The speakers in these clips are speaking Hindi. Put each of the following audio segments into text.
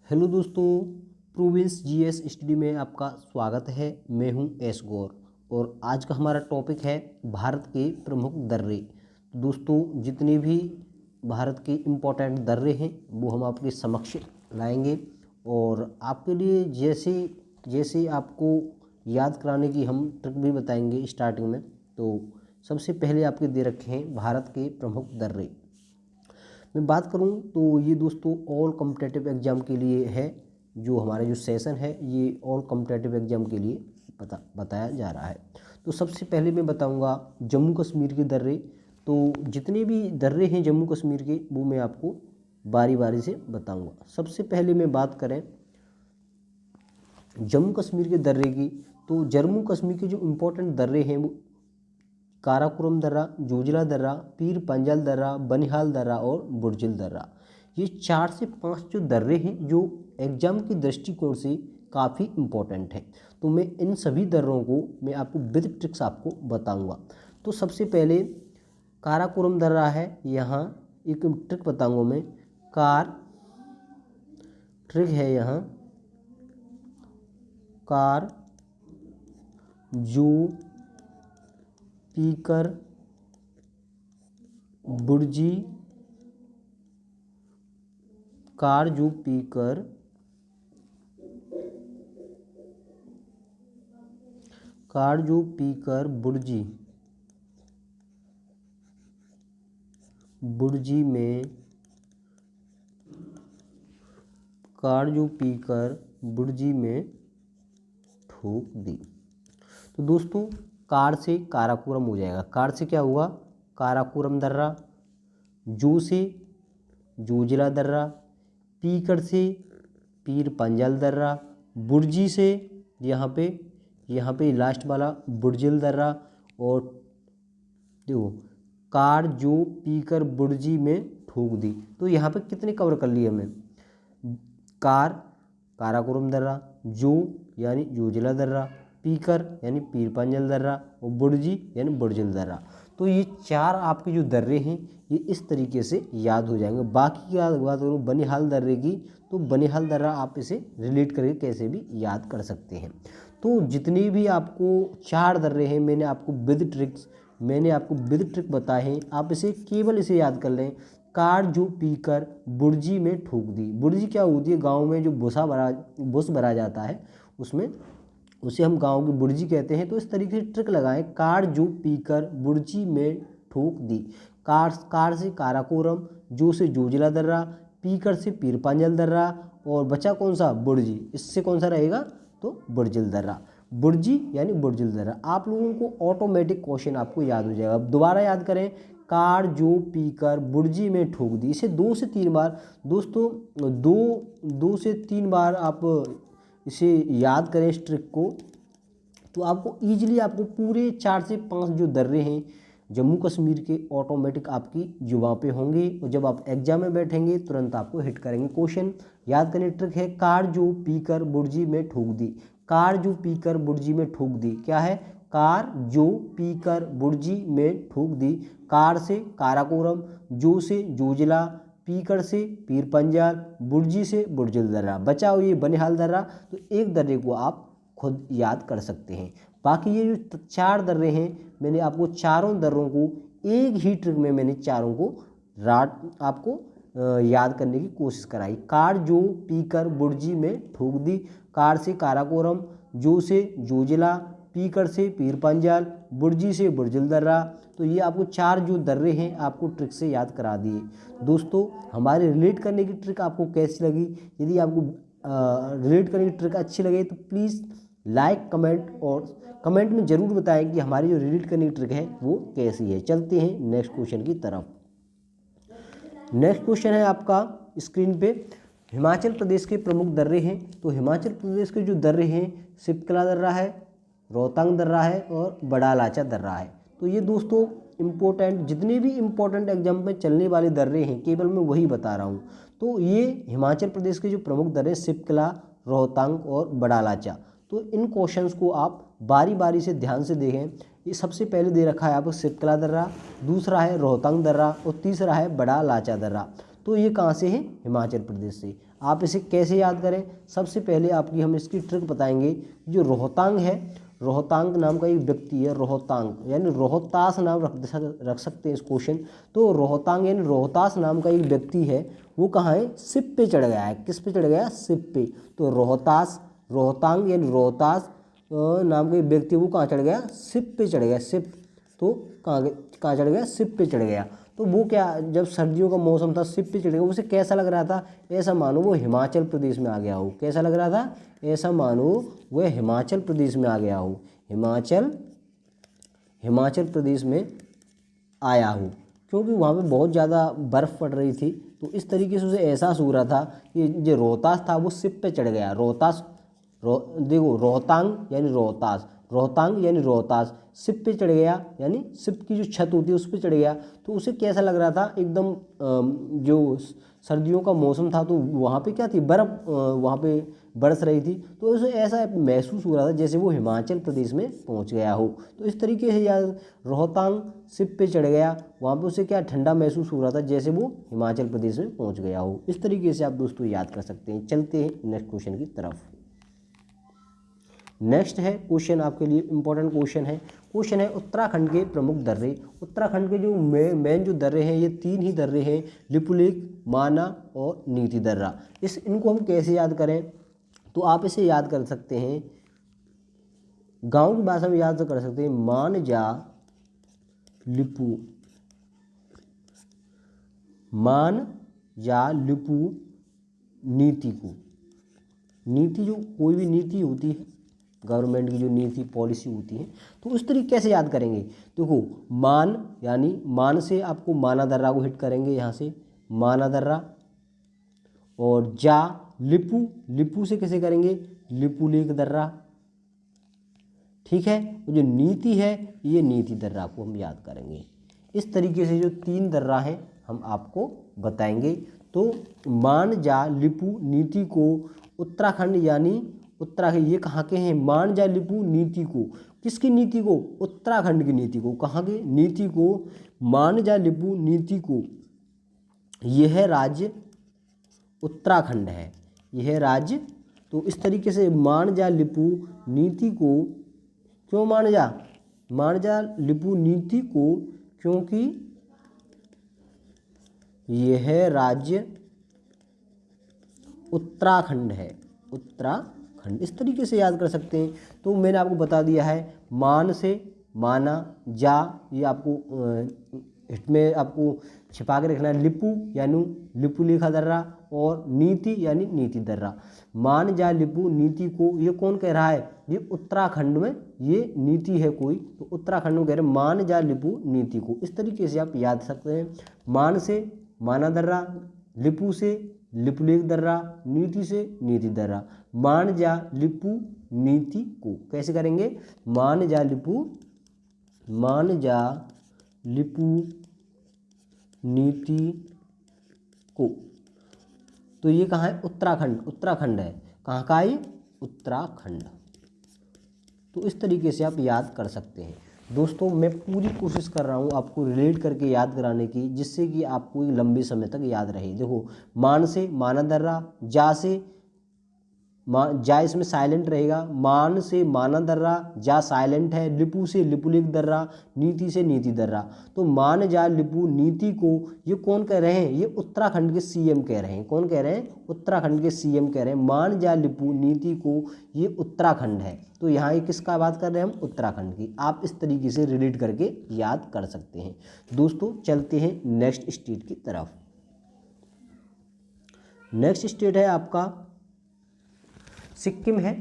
हेलो दोस्तों, प्रोविंस जीएस स्टडी में आपका स्वागत है। मैं हूं एस गौर और आज का हमारा टॉपिक है भारत के प्रमुख दर्रे। दोस्तों, जितने भी भारत के इम्पोर्टेंट दर्रे हैं वो हम आपके समक्ष लाएंगे और आपके लिए जैसे जैसे आपको याद कराने की हम ट्रिक भी बताएंगे स्टार्टिंग में। तो सबसे पहले आपके दे रखे हैं भारत के प्रमुख दर्रे। मैं बात करूं तो ये दोस्तों ऑल कॉम्पिटिटिव एग्ज़ाम के लिए है। जो हमारा जो सेशन है ये ऑल कॉम्पिटिटिव एग्ज़ाम के लिए बताया जा रहा है। तो सबसे पहले मैं बताऊंगा जम्मू कश्मीर के दर्रे। तो जितने भी दर्रे हैं जम्मू कश्मीर के वो मैं आपको बारी बारी से बताऊंगा। सबसे पहले मैं बात करें जम्मू कश्मीर के दर्रे की, तो जम्मू कश्मीर के जो इम्पोर्टेंट दर्रे हैं वो काराकोरम दर्रा, जोजिला दर्रा, पीर पंजाल दर्रा, बनिहाल दर्रा और बुर्जिल दर्रा। ये 4 से 5 जो दर्रे हैं जो एग्जाम की दृष्टिकोण से काफ़ी इम्पोर्टेंट है। तो मैं इन सभी दर्रों को मैं आपको विद ट्रिक्स आपको बताऊंगा। तो सबसे पहले काराकोरम दर्रा है, यहाँ एक ट्रिक बताऊंगा मैं। कार ट्रिक है यहाँ, कार जो पीकर बुर्जी, कार जो पीकर बुर्जी में ठोक दी। तो दोस्तों कार से काराकोरम हो जाएगा। कार से क्या हुआ? काराकोरम दर्रा, जो से जोजिला दर्रा, पीकर से पीर पंजाल दर्रा, बुर्जी से यहाँ पे लास्ट वाला बुर्जिल दर्रा। और देखो कार जो पीकर बुर्जी में ठोक दी। तो यहाँ पे कितने कवर कर लिए हमने? कार काराकोरम दर्रा, जो यानी जोजिला दर्रा, पीकर यानी पीर पंजाल दर्रा और बुर्जी यानी बुर्जिल दर्रा। तो ये 4 आपके जो दर्रे हैं ये इस तरीके से याद हो जाएंगे। बाकी की बात करूँ बनिहाल दर्रे की, तो बनिहाल दर्रा आप इसे रिलेट करके कैसे भी याद कर सकते हैं। तो जितने भी आपको 4 दर्रे हैं मैंने आपको विद ट्रिक बताए हैं। आप इसे केवल इसे याद कर लें, कार जो पीकर बुर्जी में ठोक दी। बुर्जी क्या होती है? गाँव में जो बुस भरा जाता है उसमें, उसे हम गांव की बुर्जी कहते हैं। तो इस तरीके से ट्रिक लगाएं, कार जो पीकर बुर्जी में ठोक दी। कार से काराकोरम, जो से जोजिला दर्रा, पीकर से पीर पंजाल दर्रा और बचा कौन सा? बुर्जी। इससे कौन सा रहेगा? तो बुर्जिल दर्रा। बुर्जी यानी बुर्जिल दर्रा। आप लोगों को ऑटोमेटिक क्वेश्चन आपको याद हो जाएगा। अब दोबारा याद करें, कार जो पीकर बुर्जी में ठोक दी। इसे 2 से 3 बार दोस्तों, 2 से 3 बार आप इसे याद करें इस ट्रिक को, तो आपको ईजिली आपको पूरे 4 से 5 जो दर्रे हैं जम्मू कश्मीर के ऑटोमेटिक आपकी जुबान पे होंगे और जब आप एग्जाम में बैठेंगे तुरंत आपको हिट करेंगे। क्वेश्चन याद करने ट्रिक है, कार जो पीकर बुर्जी में ठोक दी। कार जो पीकर बुर्जी में ठोक दी क्या है? कार जो पीकर बुर्जी में ठोक दी। कार से काराकोरम, जो से जोजिला, पीकर से पीर पंजाल, बुर्जी से बुर्जिल दर्रा। बचा हुआ ये बनिहाल दर्रा। तो एक दर्रे को आप खुद याद कर सकते हैं। बाकी ये जो 4 दर्रे हैं मैंने आपको चारों दर्रों को एक ही ट्रिक में मैंने चारों को आपको याद करने की कोशिश कराई। कार जो पीकर बुर्जी में ठोक दी, कार से काराकोरम, जो से जोजिला, पीकर से पीर पंजाल, बुर्जी से बुर्जिल दर्रा। तो ये आपको 4 जो दर्रे हैं आपको ट्रिक से याद करा दिए। दोस्तों हमारे रिलेट करने की ट्रिक आपको कैसी लगी? यदि आपको रिलेट करने की ट्रिक अच्छी लगे तो प्लीज़ लाइक, कमेंट और कमेंट में ज़रूर बताएं कि हमारी जो रिलेट करने की ट्रिक है वो कैसी है। चलते हैं नेक्स्ट क्वेश्चन की तरफ। नेक्स्ट क्वेश्चन है आपका स्क्रीन पे, हिमाचल प्रदेश के प्रमुख दर्रे हैं। तो हिमाचल प्रदेश के जो दर्रे हैं शिप्कला दर्रा है, रोहतांग दर्रा है और बड़ा लाचा दर्रा है। तो ये दोस्तों इम्पोर्टेंट, जितने भी इम्पोर्टेंट एग्जाम में चलने वाले दर्रे हैं केवल मैं वही बता रहा हूँ। तो ये हिमाचल प्रदेश के जो प्रमुख दर्रे शिप्कला, रोहतांग और बड़ा लाचा। तो इन क्वेश्चंस को आप बारी बारी से ध्यान से देखें। ये सबसे पहले दे रखा है आपको शिप्कला दर्रा, दूसरा है रोहतांग दर्रा और तीसरा है बड़ा लाचा दर्रा। तो ये कहाँ से है? हिमाचल प्रदेश से। आप इसे कैसे याद करें, सबसे पहले आपकी हम इसकी ट्रिक बताएंगे। जो रोहतांग है, रोहतांग नाम का एक व्यक्ति है, रोहतांग यानी रोहतास नाम रख सकते हैं इस क्वेश्चन। तो रोहतांग यानी रोहतास नाम का एक व्यक्ति है, वो कहाँ है, शिप पे चढ़ गया है। किस पे चढ़ गया, शिप पे। तो रोहतास, रोहतांग यानी रोहतास नाम का एक व्यक्ति, वो कहाँ चढ़ गया, शिप पे चढ़ गया, शिप। तो कहाँ चढ़ गया, शिप पे चढ़ गया। तो वो क्या, जब सर्दियों का मौसम था, शिप पे चढ़ गया, उसे कैसा लग रहा था, ऐसा मानो वो हिमाचल प्रदेश में आ गया हो। कैसा लग रहा था, ऐसा मानो वह हिमाचल प्रदेश में आ गया हो, हिमाचल प्रदेश में आया हो, क्योंकि वहाँ पे बहुत ज़्यादा बर्फ़ पड़ रही थी। तो इस तरीके से उसे एहसास हो रहा था कि जो रोहतास था वो शिप पे चढ़ गया। रोहतास, देखो रोहतांग यानी रोहतास, रोहतांग यानी रोहतास, शिप पे चढ़ गया यानी शिप की जो छत होती है उस पे चढ़ गया। तो उसे कैसा लग रहा था, एकदम जो सर्दियों का मौसम था, तो वहाँ पे क्या थी, बर्फ़ वहाँ पे बरस रही थी। तो उसे ऐसा महसूस हो रहा था जैसे वो हिमाचल प्रदेश में पहुँच गया हो। तो इस तरीके से यार रोहतांग शिप पे चढ़ गया, वहाँ पे उसे क्या ठंडा महसूस हो रहा था जैसे वो हिमाचल प्रदेश में पहुँच गया हो। इस तरीके से आप दोस्तों याद कर सकते हैं। चलते हैं नेक्स्ट क्वेश्चन की तरफ। नेक्स्ट है क्वेश्चन, आपके लिए इंपॉर्टेंट क्वेश्चन है उत्तराखंड के प्रमुख दर्रे। उत्तराखंड के जो मेन जो दर्रे हैं, ये 3 ही दर्रे हैं, लिपुलेख, माना और नीति दर्रा। इनको हम कैसे याद करें, तो आप इसे याद कर सकते हैं, गांव की भाषा में याद कर सकते हैं, मानजा लिपू, मानजा लिपू नीति को। नीति, जो कोई भी नीति होती है गवर्नमेंट की, जो नीति पॉलिसी होती है, तो उस तरीके से याद करेंगे। देखो मान यानी मान से आपको माना दर्रा को हिट करेंगे, यहाँ से माना दर्रा। और जा लिपू, लिपू से कैसे करेंगे, लिपुलेख दर्रा। ठीक है, तो जो नीति है, ये नीति दर्रा को हम याद करेंगे। इस तरीके से जो 3 दर्रा हैं हम आपको बताएंगे। तो मान जा लिपू नीति को उत्तराखंड यानी उत्तराखंड, ये कहाँ के हैं, मान जा लिपू नीति को, किसकी नीति को, उत्तराखंड की नीति को। कहाँ की नीति को, मान जा लिपू नीति को। यह राज्य उत्तराखंड है, यह राज्य। तो इस तरीके से मान जा लिपू नीति को, क्यों मान जा लिपू नीति को, क्योंकि यह राज्य उत्तराखंड है, उत्तराखंड। इस तरीके से याद कर सकते हैं। तो मैंने आपको बता दिया है, मान से माना, जा ये आपको इसमें आपको छिपा के रखना है, लिपू यानी लिपुलेखा दर्रा, और नीति यानी नीति दर्रा। मान जा लिपू नीति को, ये कौन कह रहा है, ये उत्तराखंड में ये नीति है कोई, तो उत्तराखंड में कह रहे हैं मान जा लिपू नीति को। इस तरीके से आप याद सकते हैं, मान से माना दर्रा, लिपू से लिपुलेख दर्रा, नीति से नीति दर्रा। मान जा लिपू नीति को कैसे करेंगे, मान जा लिपू नीति को। तो ये कहाँ है, उत्तराखंड, उत्तराखंड है। कहाँ का है, उत्तराखंड। तो इस तरीके से आप याद कर सकते हैं। दोस्तों मैं पूरी कोशिश कर रहा हूँ आपको रिलेट करके याद कराने की, जिससे कि आपको लंबे समय तक याद रहे। देखो मान से माना दर्रा, जा से जा इसमें साइलेंट रहेगा, मान से माना दर्रा, जा साइलेंट है, लिपू से लिपुलेख दर्रा, नीति से नीति दर्रा। तो मान जा लिपू नीति को, ये कौन कह रहे हैं, ये उत्तराखंड के सीएम कह रहे हैं। कौन कह रहे हैं, उत्तराखंड के सीएम कह रहे हैं। मान जा लिपू नीति को, ये उत्तराखंड है। तो यहाँ ये किसका बात कर रहे हैं हम, उत्तराखंड की। आप इस तरीके से रिलेट करके याद कर सकते हैं। दोस्तों चलते हैं नेक्स्ट स्टेट की तरफ। नेक्स्ट स्टेट है आपका सिक्किम है।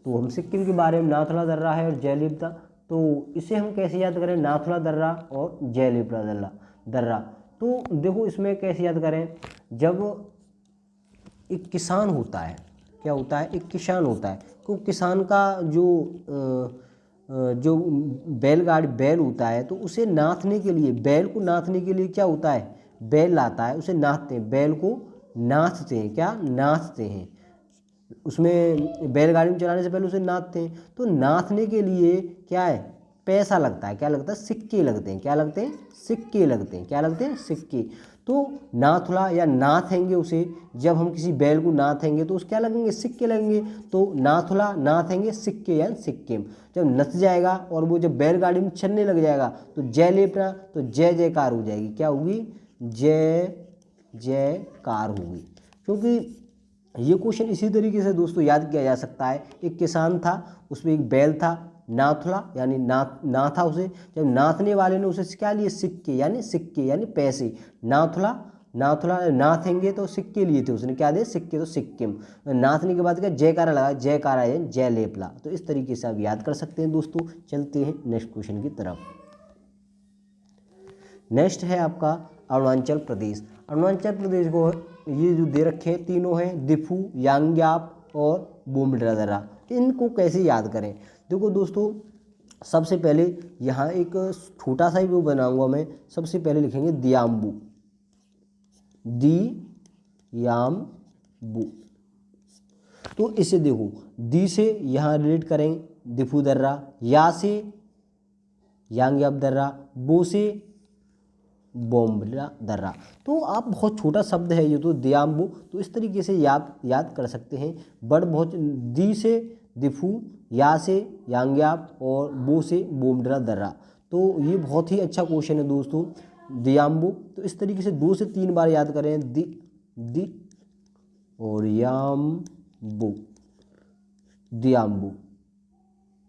तो हम सिक्किम के बारे में, नाथुला दर्रा है और जयलिप्ता। तो इसे हम कैसे याद करें, नाथुला दर्रा और जयलिप्ता दर्रा। तो देखो इसमें कैसे याद करें, जब एक किसान होता है, क्या होता है, एक किसान होता है, तो किसान का जो बैलगाड़ी बैल होता है, तो उसे नाथने के लिए, बैल को नाथने के लिए क्या होता है, बैल लाता है, उसे नाथते हैं, बैल को नाथते हैं। क्या नाथते हैं, उसमें बैलगाड़ी में चलाने से पहले उसे नाथते हैं। तो नाथने के लिए क्या है, पैसा लगता है। क्या लगता है, सिक्के लगते हैं। क्या लगते हैं, सिक्के लगते हैं। क्या लगते हैं, सिक्के। तो तो नाथुला या नाथेंगे उसे, जब हम किसी बैल को नाथेंगे तो उस क्या लगेंगे, सिक्के लगेंगे। तो नाथुला नाथेंगे सिक्के यानी सिक्किम। जब नच जाएगा और वो जब बैलगाड़ी में चलने लग जाएगा तो जय लेपना, तो जय जयकार हो जाएगी, क्या होगी, जय जयकार होगी। क्योंकि ये क्वेश्चन इसी तरीके से दोस्तों याद किया जा सकता है। एक किसान था, उसमें एक बैल था, नाथुला यानी नाथा उसे, जब नाथने वाले ने उसे क्या लिए, सिक्के यानी पैसे। नाथुला नाथेंगे तो सिक्के लिए थे उसने, क्या दे, सिक्के, तो सिक्किम। नाथने के बाद क्या, जयकारा लगा, जयकारा यानी जय लेपला। तो इस तरीके से आप याद कर सकते हैं दोस्तों। चलते हैं नेक्स्ट क्वेश्चन की तरफ। नेक्स्ट है आपका अरुणाचल प्रदेश। अरुणाचल प्रदेश को ये जो दे रखे हैं तीनों हैं, दिफू, यांग्याप और बोमडिला दर्रा। इनको कैसे याद करें, देखो दोस्तों, सबसे पहले यहाँ एक छोटा सा ही वो बनाऊंगा मैं। सबसे पहले लिखेंगे दियाम्बू, दियाम्बू। तो इसे देखो, दी से यहाँ रिलेट करें दिफू दर्रा, या से यांग्याप दर्रा, बो से बोमडिला दर्रा। तो आप बहुत छोटा शब्द है ये तो, दियाम्बू, तो इस तरीके से याद कर सकते हैं। बड़ बहुत, दी से दिफू, या से यांग्याप और बो से बोमडिला दर्रा। तो ये बहुत ही अच्छा क्वेश्चन है दोस्तों, दियाम्बू। तो इस तरीके से 2 से 3 बार याद करें, दी और याम्बू, दियाम्बू,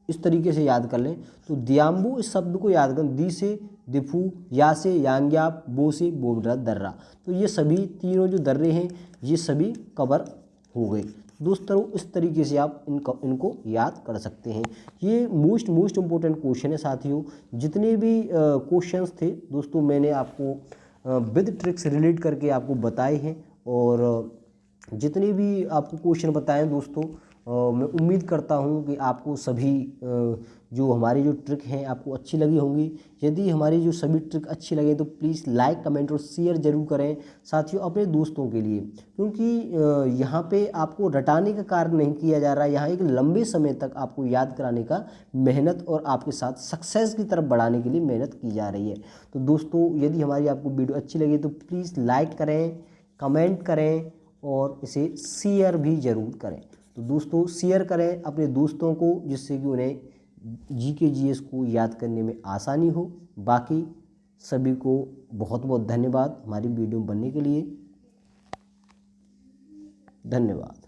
इस तरीके से याद कर लें। तो दियाम्बू इस शब्द को याद करें, दी से दिफू, या से यांग्याप, बो से बोमडिला दर्रा। तो ये सभी तीनों जो दर्रे हैं ये सभी कवर हो गए दोस्तों। इस तरीके से आप इनको याद कर सकते हैं। ये मोस्ट इम्पोर्टेंट क्वेश्चन है साथियों। जितने भी क्वेश्चंस थे दोस्तों मैंने आपको विद ट्रिक्स रिलेट करके आपको बताए हैं, और जितने भी आपको क्वेश्चन बताएं दोस्तों, मैं उम्मीद करता हूं कि आपको सभी जो हमारी जो ट्रिक हैं आपको अच्छी लगी होंगी। यदि हमारी जो सभी ट्रिक अच्छी लगे तो प्लीज़ लाइक, कमेंट और शेयर जरूर करें साथियों अपने दोस्तों के लिए। क्योंकि यहाँ पे आपको रटाने का कार्य नहीं किया जा रहा है, यहाँ एक लंबे समय तक आपको याद कराने का मेहनत और आपके साथ सक्सेस की तरफ बढ़ाने के लिए मेहनत की जा रही है। तो दोस्तों यदि हमारी आपको वीडियो अच्छी लगे तो प्लीज़ लाइक करें, कमेंट करें और इसे शेयर भी ज़रूर करें। तो दोस्तों शेयर करें अपने दोस्तों को, जिससे कि उन्हें जीके जीएस को याद करने में आसानी हो। बाकी सभी को बहुत बहुत धन्यवाद हमारी वीडियो बनने के लिए। धन्यवाद।